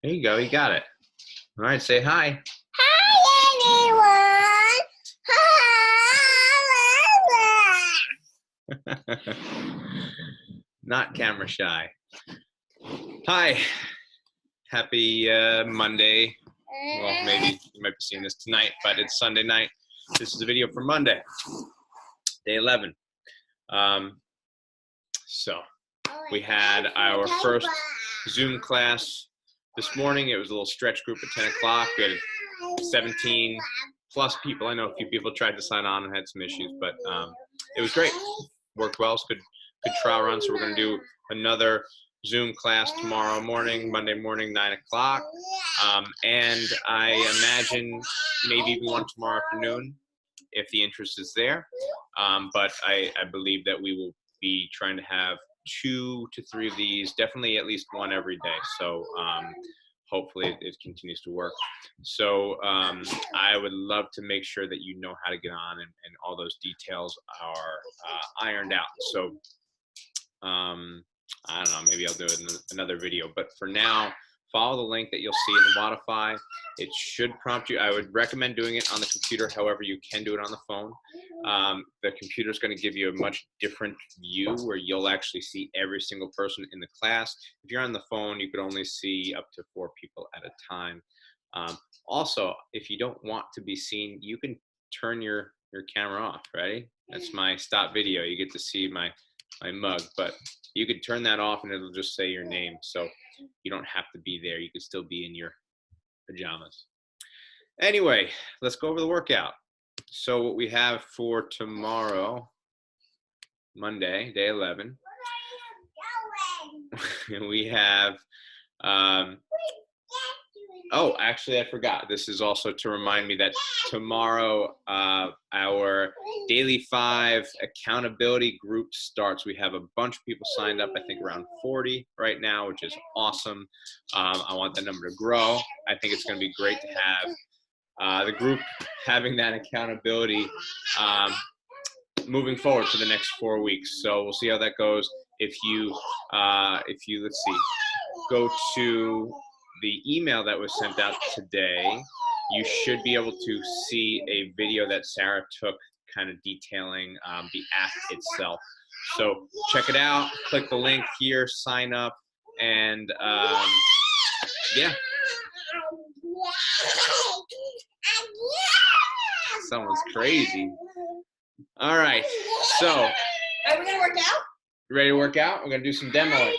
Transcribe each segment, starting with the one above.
There you go. You got it. All right. Say hi. Hi, everyone. Not camera shy. Hi. Happy Monday. Well, maybe you might be seeing this tonight, but it's Sunday night. This is a video for Monday, day 11. So we had our first Zoom class this morning. It was a little stretch group at 10 o'clock. We had 17 plus people. I know a few people tried to sign on and had some issues, but it was great. Worked well. It's good trial run. So we're going to do another Zoom class tomorrow morning, Monday morning, 9 o'clock. And I imagine maybe even one tomorrow afternoon if the interest is there. But I believe that we will be trying to have 2 to 3 of these, definitely at least one every day. So hopefully it continues to work. So I would love to make sure that you know how to get on and all those details are ironed out. So I don't know, maybe I'll do another video, but for now, follow the link that you'll see in the Modify. It should prompt you. I would recommend doing it on the computer. However, you can do it on the phone. The computer is going to give you a much different view where you'll actually see every single person in the class. If you're on the phone, you could only see up to 4 people at a time. Also, if you don't want to be seen, you can turn your camera off. Ready? That's my stop video. You get to see my mug, but you could turn that off and it'll just say your name. So you don't have to be there. You could still be in your pajamas. Anyway, let's go over the workout. So what we have for tomorrow, Monday, day 11, we have, oh, actually, I forgot. This is also to remind me that tomorrow, our Daily 5 accountability group starts. We have a bunch of people signed up, I think around 40 right now, which is awesome. I want that number to grow. I think it's going to be great to have the group having that accountability moving forward for the next 4 weeks. So we'll see how that goes. If you let's see, go to the email that was sent out today, you should be able to see a video that Sarah took kind of detailing the app itself. So check it out, click the link here, sign up, and yeah. Someone's crazy. All right, so. Are we gonna work out? Ready to work out? We're gonna do some demoing.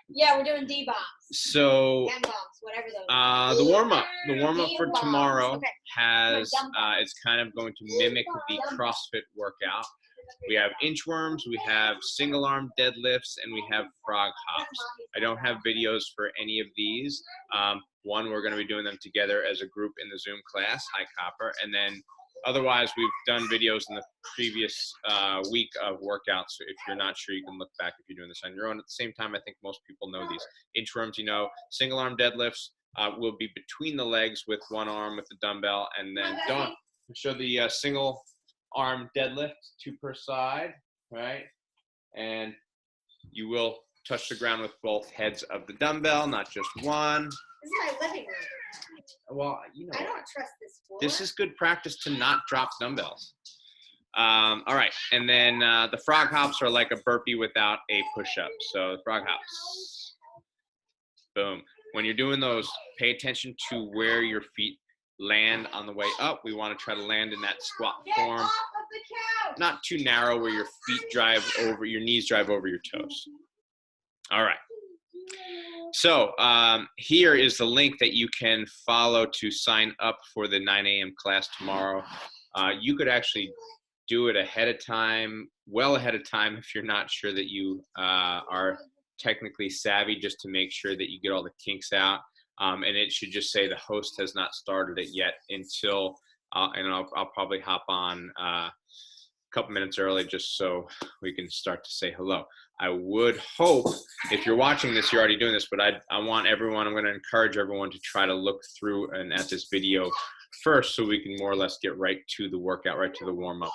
Yeah, we're doing D-bombs. So M-bombs, whatever those the warm up for tomorrow has it's kind of going to mimic the CrossFit workout. We have inchworms, we have single arm deadlifts, and we have frog hops. I don't have videos for any of these. One, we're going to be doing them together as a group in the Zoom class. Hi, Copper. And then otherwise, we've done videos in the previous week of workouts. So if you're not sure, you can look back if you're doing this on your own. At the same time, I think most people know these. Inchworms, you know, single arm deadlifts will be between the legs with one arm with the dumbbell. And then don't show the single arm deadlift, 2 per side, right? And you will touch the ground with both heads of the dumbbell, not just one. This is my living room. Well, you know, I don't trust this floor. This is good practice to not drop dumbbells. All right, and then the frog hops are like a burpee without a push-up. So the frog hops, boom. When you're doing those, pay attention to where your feet land on the way up. We want to try to land in that squat form. Off of the couch. Not too narrow where your feet drive over, your knees drive over your toes. All right. So here is the link that you can follow to sign up for the 9 a.m. class tomorrow. You could actually do it ahead of time, well ahead of time, if you're not sure that you are technically savvy, just to make sure that you get all the kinks out. And it should just say the host has not started it yet until, and I'll probably hop on a couple minutes early just so we can start to say hello. I would hope, if you're watching this, you're already doing this, but I want everyone, I'm going to encourage everyone to try to look through and at this video first so we can more or less get right to the workout, right to the warm-up,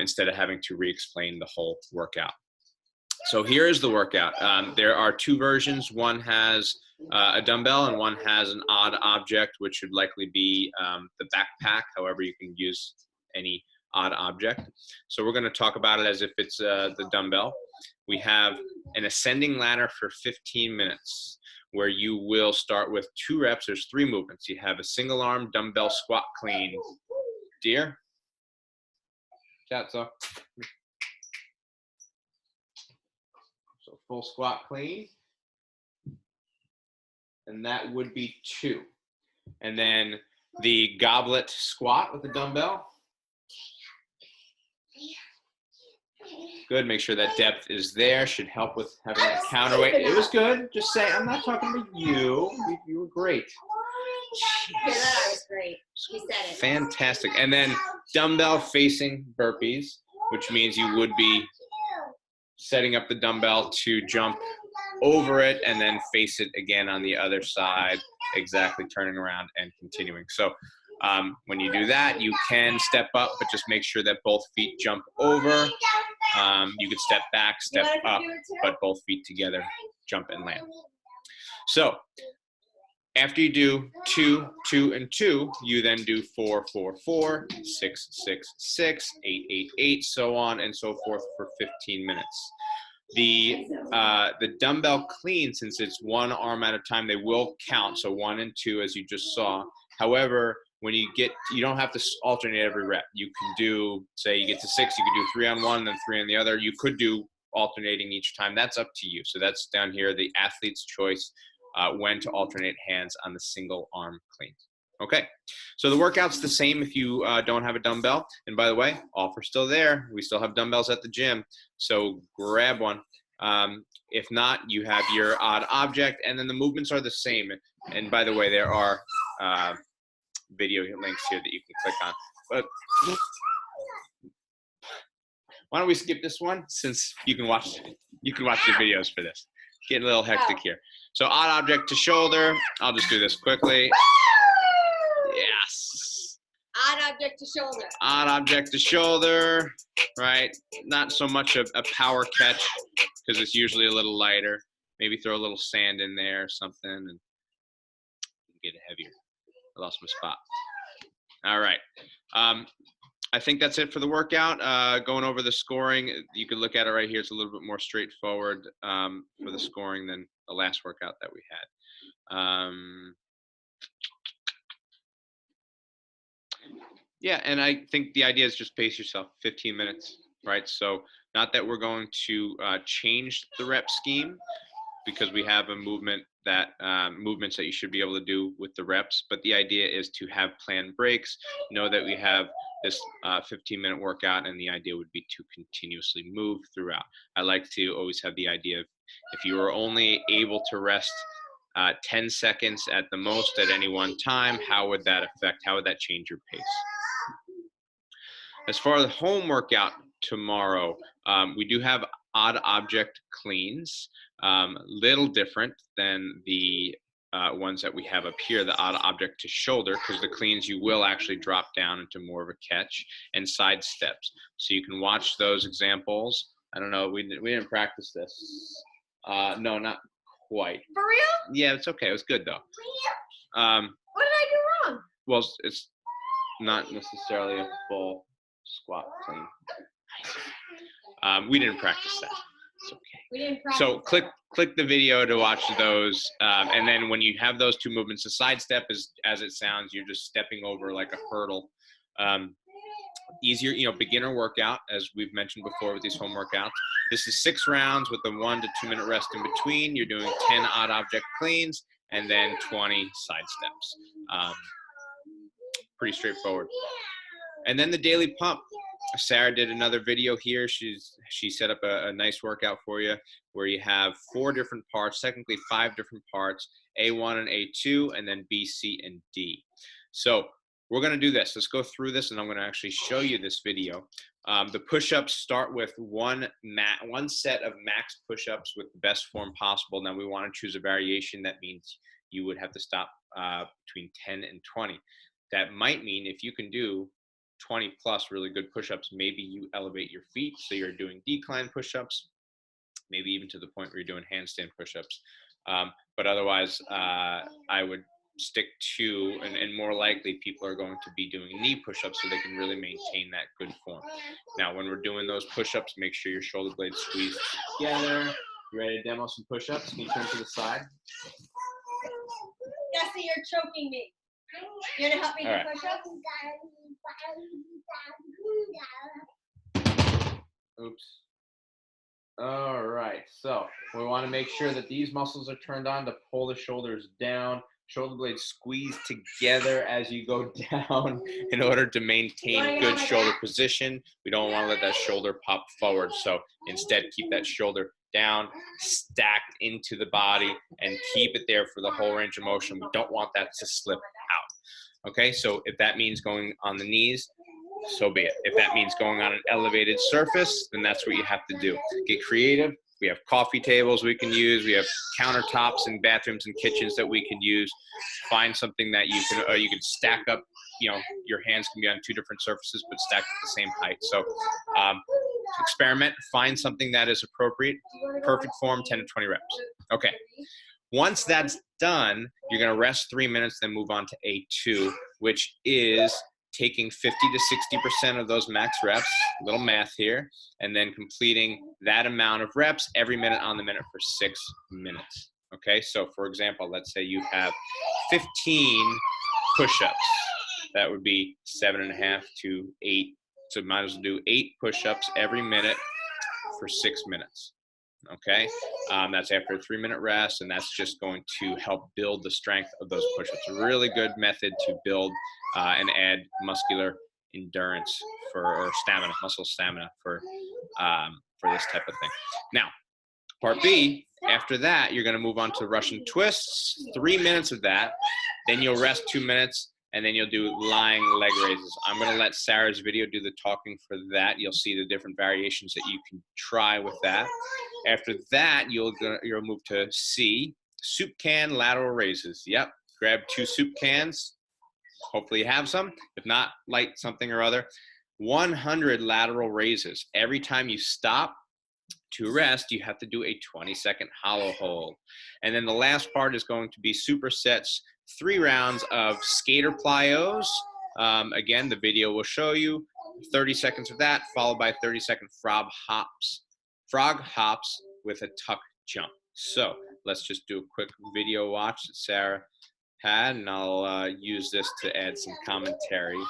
instead of having to re-explain the whole workout. So here is the workout. There are two versions. One has a dumbbell and one has an odd object, which should likely be the backpack. However, you can use any odd object. So we're going to talk about it as if it's the dumbbell. We have an ascending ladder for 15 minutes where you will start with 2 reps. There's 3 movements. You have a single arm dumbbell squat clean. Dear? Chat, so full squat clean. And that would be 2. And then the goblet squat with the dumbbell. Good. Make sure that depth is there. Should help with having that counterweight. It was good. Just say, I'm not talking to you. You were great. Yeah, that was great. She said it. Fantastic. And then dumbbell facing burpees, which means you would be setting up the dumbbell to jump over it and then face it again on the other side, exactly turning around and continuing. So when you do that, you can step up, but just make sure that both feet jump over. You could step back, step up, but both feet together jump and land. So after you do 2, 2, and 2, you then do 4, 4, 4, 6, 6, 6, 8, 8, 8, so on and so forth for 15 minutes. The dumbbell clean, since it's 1 arm at a time, they will count. So 1 and 2, as you just saw. However, when you don't have to alternate every rep. You can do, say you get to 6, you could do 3 on one, then 3 on the other. You could do alternating each time. That's up to you. So that's down here, the athlete's choice, when to alternate hands on the single arm clean. Okay, so the workout's the same if you don't have a dumbbell. And by the way, offer's still there. We still have dumbbells at the gym, so grab one. If not, you have your odd object, and then the movements are the same. And by the way, there are video links here that you can click on. But why don't we skip this one, since you can watch the videos for this. Getting a little hectic here. So odd object to shoulder. I'll just do this quickly. Yes. Odd object to shoulder. Odd object to shoulder, right? Not so much a power catch because it's usually a little lighter. Maybe throw a little sand in there or something and get it heavier. I lost my spot. All right. I think that's it for the workout. Going over the scoring, you can look at it right here. It's a little bit more straightforward for the scoring than the last workout that we had. Yeah, and I think the idea is just pace yourself, 15 minutes, right? So not that we're going to change the rep scheme, because we have a movements that you should be able to do with the reps, but the idea is to have planned breaks, know that we have this 15-minute workout, and the idea would be to continuously move throughout. I like to always have the idea of, if you are only able to rest 10 seconds at the most at any one time, how would that change your pace? As far as the home workout tomorrow, we do have odd object cleans, little different than the ones that we have up here, the odd object to shoulder, because the cleans you will actually drop down into more of a catch, and side steps. So you can watch those examples. I don't know, we didn't practice this. No, not quite. For real? Yeah, it's okay. It was good though. What did I do wrong? Well, it's not necessarily a full squat clean. We didn't practice that. It's okay. We didn't practice. So click the video to watch those, and then when you have those two movements, the side step is, as it sounds, you're just stepping over like a hurdle. Easier, beginner workout, as we've mentioned before with these home workouts. This is 6 rounds with a 1 to 2 minute rest in between. You're doing 10 odd object cleans and then 20 side steps. Pretty straightforward. And then the daily pump. Sarah did another video here. She set up a nice workout for you where you have 4 different parts, technically 5 different parts, A1 and A2, and then B, C, and D. So we're going to do this. Let's go through this, and I'm going to actually show you this video. The push-ups start with one set of max push-ups with the best form possible. Now we want to choose a variation. That means you would have to stop between 10 and 20. That might mean if you can do 20 plus really good push-ups, maybe you elevate your feet, so you're doing decline push-ups. maybe even to the point where you're doing handstand push-ups. But otherwise, I would stick to, and more likely people are going to be doing knee push-ups so they can really maintain that good form. Now, when we're doing those push-ups, make sure your shoulder blades squeeze together. You ready to demo some push-ups? Can you turn to the side? Jesse, you're choking me. You gonna help me do All right. push-ups? Oops. All right, so we want to make sure that these muscles are turned on to pull the shoulders down. Shoulder blades squeeze together as you go down in order to maintain good shoulder position. We don't want to let that shoulder pop forward. So instead, keep that shoulder down, stacked into the body, and keep it there for the whole range of motion. We don't want that to slip out. Okay, so if that means going on the knees, so be it. If that means going on an elevated surface, then that's what you have to do. Get creative. We have coffee tables we can use. We have countertops in bathrooms and kitchens that we can use. Find something that you can stack up. You know, your hands can be on two different surfaces, but stacked at the same height. So experiment. Find something that is appropriate. Perfect form, 10 to 20 reps. Okay. Once that's done, you're going to rest 3 minutes, then move on to A2, which is taking 50 to 60% of those max reps, little math here, and then completing that amount of reps every minute on the minute for 6 minutes. Okay, so for example, let's say you have 15 push-ups. That would be 7.5 to 8. So might as well do 8 push-ups every minute for 6 minutes. Okay, that's after a 3-minute rest, and that's just going to help build the strength of those push-ups. A really good method to build and add muscular endurance or stamina, muscle stamina for this type of thing. Now, part B, after that, you're going to move on to Russian twists, 3 minutes of that, then you'll rest 2 minutes, and then you'll do lying leg raises. I'm going to let Sarah's video do the talking for that. You'll see the different variations that you can try with that. After that, you'll move to C, soup can lateral raises. Yep, grab 2 soup cans. Hopefully you have some. If not, light something or other. 100 lateral raises. Every time you stop to rest, you have to do a 20-second hollow hold. And then the last part is going to be supersets, 3 rounds of skater plyos. Again, the video will show you 30 seconds of that, followed by 30-second frog hops with a tuck jump. So let's just do a quick video watch that Sarah had, and I'll use this to add some commentary.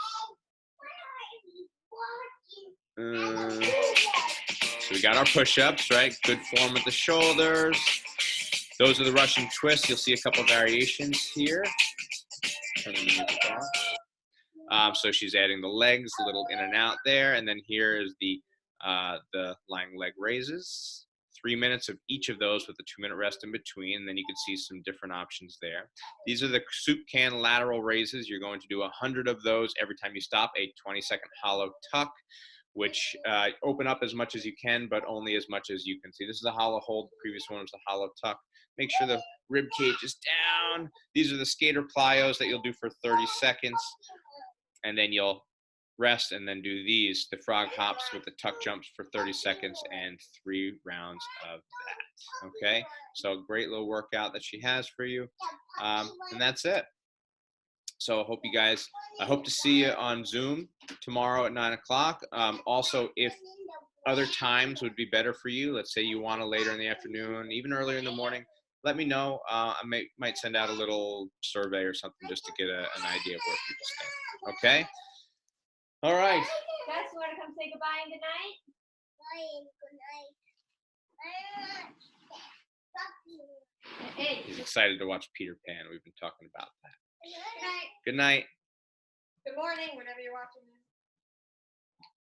So we got our push-ups, right? Good form with the shoulders. Those are the Russian twists. You'll see a couple variations here. Turn the music off. So she's adding the legs, a little in and out there, and then here is the lying leg raises. 3 minutes of each of those with a 2-minute rest in between, and then you can see some different options there. These are the soup can lateral raises. You're going to do 100 of those every time you stop, a 20-second hollow tuck, which open up as much as you can, but only as much as you can see. This is a hollow hold. The previous one was a hollow tuck. Make sure the rib cage is down. These are the skater plyos that you'll do for 30 seconds, and then you'll rest and then do these, the frog hops with the tuck jumps for 30 seconds and 3 rounds of that. Okay, so great little workout that she has for you, and that's it. So I hope to see you on Zoom tomorrow at 9 o'clock. Also, if other times would be better for you, let's say you want to later in the afternoon, even earlier in the morning, let me know. I might send out a little survey or something just to get an idea of where people stand. Okay? All right. Guys, you want to come say goodbye and good night? Hey. He's excited to watch Peter Pan. We've been talking about that. Good night. Good night. Good morning, whenever you're watching this.